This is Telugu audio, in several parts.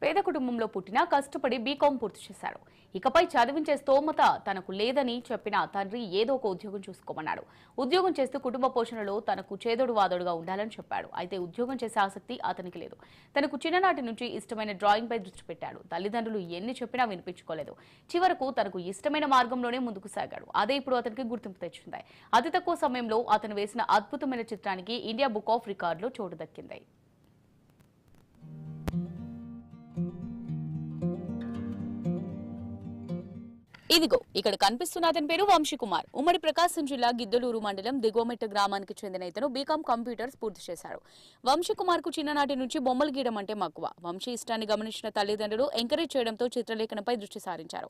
పేద కుటుంబంలో పుట్టినా కష్టపడి బీకాం పూర్తి చేశాడు. ఇకపై చదివించే స్తోమత తనకు లేదని చెప్పిన తండ్రి ఏదో ఒక ఉద్యోగం చూసుకోమన్నాడు. ఉద్యోగం చేస్తూ కుటుంబ పోషణలో తనకు చేదోడు వాదోడుగా ఉండాలని చెప్పాడు. అయితే ఉద్యోగం చేసే ఆసక్తి అతనికి లేదు. తనకు చిన్ననాటి నుంచి ఇష్టమైన డ్రాయింగ్ పై దృష్టి పెట్టాడు. తల్లిదండ్రులు ఎన్ని చెప్పినా వినిపించుకోలేదు. చివరకు తనకు ఇష్టమైన మార్గంలోనే ముందుకు సాగాడు. అదే ఇప్పుడు అతనికి గుర్తింపు తెచ్చింది. అతి తక్కువ సమయంలో అతను వేసిన అద్భుతమైన చిత్రానికి ఇండియా బుక్ ఆఫ్ రికార్డులో చోటు దక్కింది. ఇదిగో ఇక్కడ కనిపిస్తున్న అతని పేరు వంశీకుమార్. ఉమ్మడి ప్రకాశం జిల్లా గిద్దలూరు మండలం దిగువమెట్ట గ్రామానికి చెందిన ఇతను బీకాం కంప్యూటర్స్ పూర్తి చేశాడు. వంశీకుమార్ కు చిన్ననాటి నుంచి బొమ్మలు గీయడం అంటే మక్కువ. వంశీ ఇష్టాన్ని గమనించిన తల్లిదండ్రులు ఎంకరేజ్ చేయడంతో చిత్రలేఖనంపై దృష్టి సారించారు.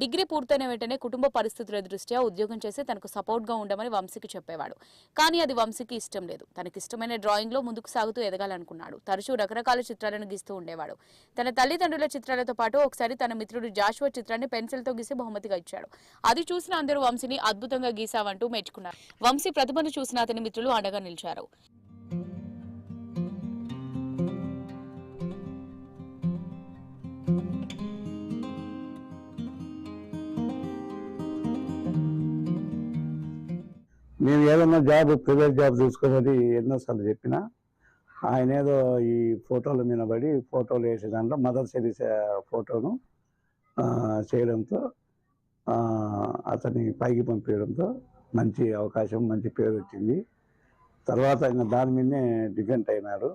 డిగ్రీ పూర్తయిన వెంటనే కుటుంబ పరిస్థితుల దృష్ట్యా ఉద్యోగం చేసి తనకు సపోర్ట్ గా ఉండమని వంశీకి చెప్పేవాడు. కానీ అది వంశీకి ఇష్టం లేదు. తనకిష్టమైన డ్రాయింగ్ లో ముందుకు సాగుతూ ఎదగాలనుకున్నాడు. తరచూ రకరకాల చిత్రాలను గీస్తూ ఉండేవాడు. తన తల్లిదండ్రుల చిత్రాలతో పాటు ఒకసారి తన మిత్రుడు జాషువా చిత్రాన్ని పెన్సిల్ తో గీసి ఇచ్చాడు. అది చూసిన అందరూ వంశీని అద్భుతంగా గీసావంటూ మెచ్చుకున్నారు. వంశీ ప్రతిభను చూసిన అతని మిత్రులు అండగా నిలిచారు. నేను ఏదన్నా ప్రైవేట్ జాబ్ చూసుకోమని ఎన్నోసార్లు చెప్పినా ఆయన ఏదో ఈ ఫోటోల మీద పడి ఫోటోలు వేసే దాంట్లో మదర్ తెరీసా ఫోటోను చేయడంతో అతన్ని పైకి పంపించడంతో మంచి అవకాశం, మంచి పేరు వచ్చింది. తర్వాత ఆయన దాని మీదనే డిపెండ్ అయినాడు.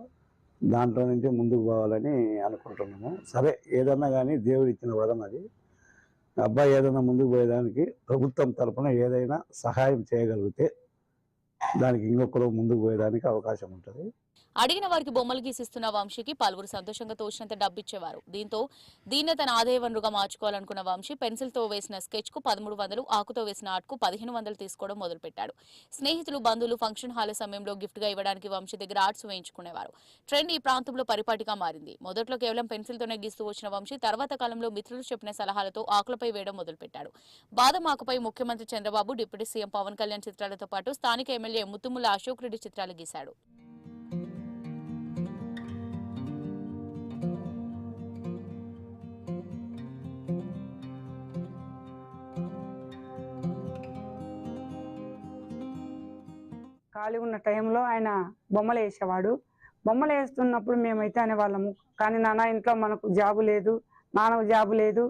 దాంట్లో నుంచి ముందుకు పోవాలని అనుకుంటున్నాము. సరే, ఏదన్నా కానీ దేవుడు ఇచ్చిన వరం అది. అబ్బాయి ఏదైనా ముందుకు పోయేదానికి ప్రభుత్వం తరఫున ఏదైనా సహాయం చేయగలిగితే దానికి ఇంకొకరు ముందుకు పోయేదానికి అవకాశం ఉంటుంది. అడిగిన వారికి బొమ్మలు గీసిస్తున్న వంశీకి పలువురు సంతోషంగా తోచినంత డబ్బిచ్చేవారు. దీంతో దీన్నే తన ఆదాయ వనరుగా మార్చుకోవాలనుకున్న వంశీ పెన్సిల్ తో వేసిన స్కెచ్ కు 1300, ఆకుతో వేసిన ఆర్ట్ కు 1500 తీసుకోవడం మొదలుపెట్టాడు. స్నేహితులు, బంధువులు ఫంక్షన్ హాల్ సమయంలో గిఫ్ట్ గా ఇవ్వడానికి వంశీ దగ్గర ఆర్ట్స్ వేయించుకునేవారు. ట్రెండ్ ఈ ప్రాంతంలో పరిపాటిగా మారింది. మొదట్లో కేవలం పెన్సిల్ తోనే గీస్తూ వచ్చిన వంశీ తర్వాత కాలంలో మిత్రులు చెప్పిన సలహాలతో ఆకులపై వేయడం మొదలుపెట్టాడు. బాదం ఆకుపై ముఖ్యమంత్రి చంద్రబాబు, డిప్యూటీ సీఎం పవన్ కళ్యాణ్ చిత్రాలతో పాటు స్థానిక ఎమ్మెల్యే ముత్తుముల అశోక్ రెడ్డి చిత్రాలు గీశాడు. ఖాళీ ఉన్న టైంలో ఆయన బొమ్మలు వేసేవాడు. బొమ్మలు వేస్తున్నప్పుడు మేమైతే అనేవాళ్ళము, కానీ నాన్న ఇంట్లో మనకు జాబు లేదు, నాన్నకు జాబు లేదు,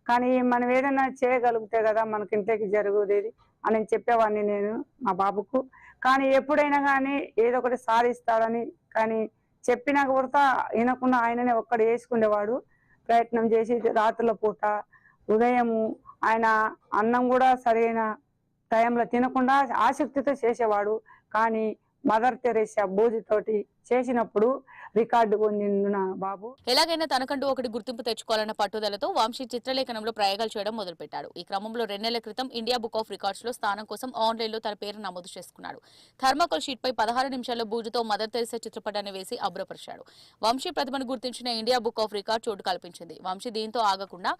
కానీ మనం ఏదైనా చేయగలిగితే కదా మనకి ఇంటికి జరుగుదేది అని చెప్పేవాడిని నేను మా బాబుకు. కానీ ఎప్పుడైనా కానీ ఏదో ఒకటి సాధిస్తాడని కానీ చెప్పినా కూడా వినకుండా ఆయననే ఒక్కడు వేసుకునేవాడు. ప్రయత్నం చేసి రాత్రుల పూట, ఉదయము ఆయన అన్నం కూడా సరైన టైంలో తినకుండా ఆసక్తితో చేసేవాడు. కానీ మదర్ తెరీసా బూజుతోటి చేసినప్పుడు రికార్డు పొందిన బాబు. ఎలాగైనా తనకంటూ ఒకటి గుర్తింపు తెచ్చుకోవాలన్న పట్టుదలతో వంశీ చిత్రలేఖనంలో ప్రయోగాలు చేయడం మొదలుపెట్టాడు. ఈ క్రమంలో 2 నెలల క్రితం ఇండియా బుక్ ఆఫ్ రికార్డ్స్ లో స్థానం కోసం ఆన్లైన్ లో తన పేరు నమోదు చేసుకున్నాడు. థర్మాకోల్ షీట్ పై 16 నిమిషాల్లో బూజుతో మదర్ తెరీసా చిత్రపటాన్ని వేసి అబ్బురపరిచాడు. వంశీ ప్రతిభను గుర్తించిన ఇండియా బుక్ ఆఫ్ రికార్డ్ చోటు కల్పించింది. వంశీ దీంతో ఆగకుండా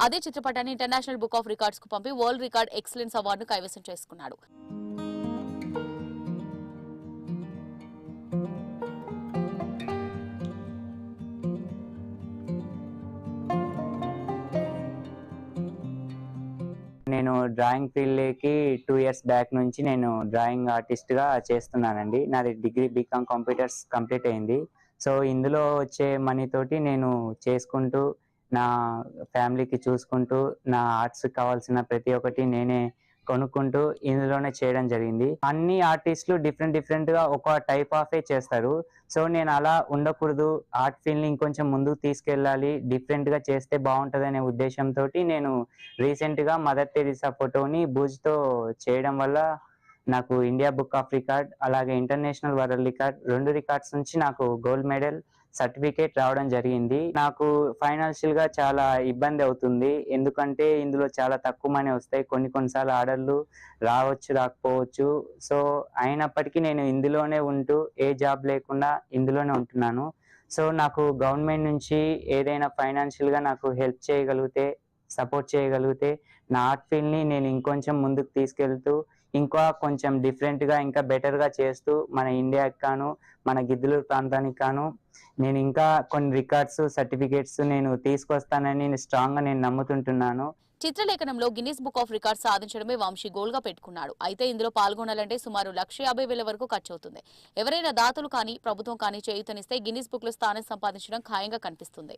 అదే చిత్రపటాన్ని ఇంటర్నేషనల్ బుక్ ఆఫ్ రికార్డ్స్ కు పంపి వరల్డ్ రికార్డ్ ఎక్సలెన్స్ అవార్డును కైవసం చేసుకున్నాడు. నేను డ్రాయింగ్ ఫీల్డ్కి 2 ఇయర్స్ బ్యాక్ నుంచి నేను డ్రాయింగ్ ఆర్టిస్ట్గా చేస్తున్నానండి. నాది డిగ్రీ బీకామ్ కంప్యూటర్స్ కంప్లీట్ అయింది. సో ఇందులో వచ్చే మనీ తోటి నేను చేసుకుంటూ నా ఫ్యామిలీకి చూసుకుంటూ నా ఆర్ట్స్ కావాల్సిన ప్రతి ఒక్కటి నేనే కొనుక్కుంటూ ఇందులోనే చేయడం జరిగింది. అన్ని ఆర్టిస్టులు డిఫరెంట్ గా ఒక టైప్ ఆఫే చేస్తారు. సో నేను అలా ఉండకూడదు, ఆర్ట్ ఫీల్డ్ ని ఇంకొంచెం ముందుకు తీసుకెళ్ళాలి, డిఫరెంట్ గా చేస్తే బాగుంటది అనే ఉద్దేశంతో నేను రీసెంట్ గా మదర్ తెరీసా ఫోటోని బూజ్తో చేయడం వల్ల నాకు ఇండియా బుక్ ఆఫ్ రికార్డ్ అలాగే ఇంటర్నేషనల్ వరల్డ్ రికార్డ్ 2 రికార్డ్స్ నుంచి నాకు గోల్డ్ మెడల్ సర్టిఫికేట్ రావడం జరిగింది. నాకు ఫైనాన్షియల్ గా చాలా ఇబ్బంది అవుతుంది, ఎందుకంటే ఇందులో చాలా తక్కువ మనీ వస్తాయి, కొన్నిసార్లు ఆర్డర్లు రావచ్చు రాకపోవచ్చు. సో అయినప్పటికీ నేను ఇందులోనే ఉంటూ ఏ జాబ్ లేకుండా ఇందులోనే ఉంటున్నాను. సో నాకు గవర్నమెంట్ నుంచి ఏదైనా ఫైనాన్షియల్ గా నాకు హెల్ప్ చేయగలిగితే, సపోర్ట్ చేయగలిగితే నా ఆర్ట్ ఫీల్డ్ ని నేను ఇంకొంచెం ముందుకు తీసుకెళ్తూ ఇంకా కొంచెం డిఫరెంట్గా ఇంకా బెటర్గా చేస్తూ మన ఇండియాకి కాను మన గిద్దలూరు ప్రాంతానికి కాను నేను ఇంకా కొన్ని రికార్డ్స్ సర్టిఫికేట్స్ నేను తీసుకొస్తానని స్ట్రాంగ్గా నేను నమ్ముతుంటున్నాను. చిత్రలేఖనంలో గిన్నిస్ బుక్ ఆఫ్ రికార్డ్స్ సాధించడమే వంశీ గోల్ గా పెట్టుకున్నాడు. అయితే ఇందులో పాల్గొనాలంటే సుమారు 1,50,000 వరకు ఖర్చు అవుతుంది. ఎవరైనా దాతలు కానీ ప్రభుత్వం కానీ చేయూతనిస్తే గిన్నిస్ బుక్ లో స్థానం సంపాదించడం ఖాయంగా కనిపిస్తుంది.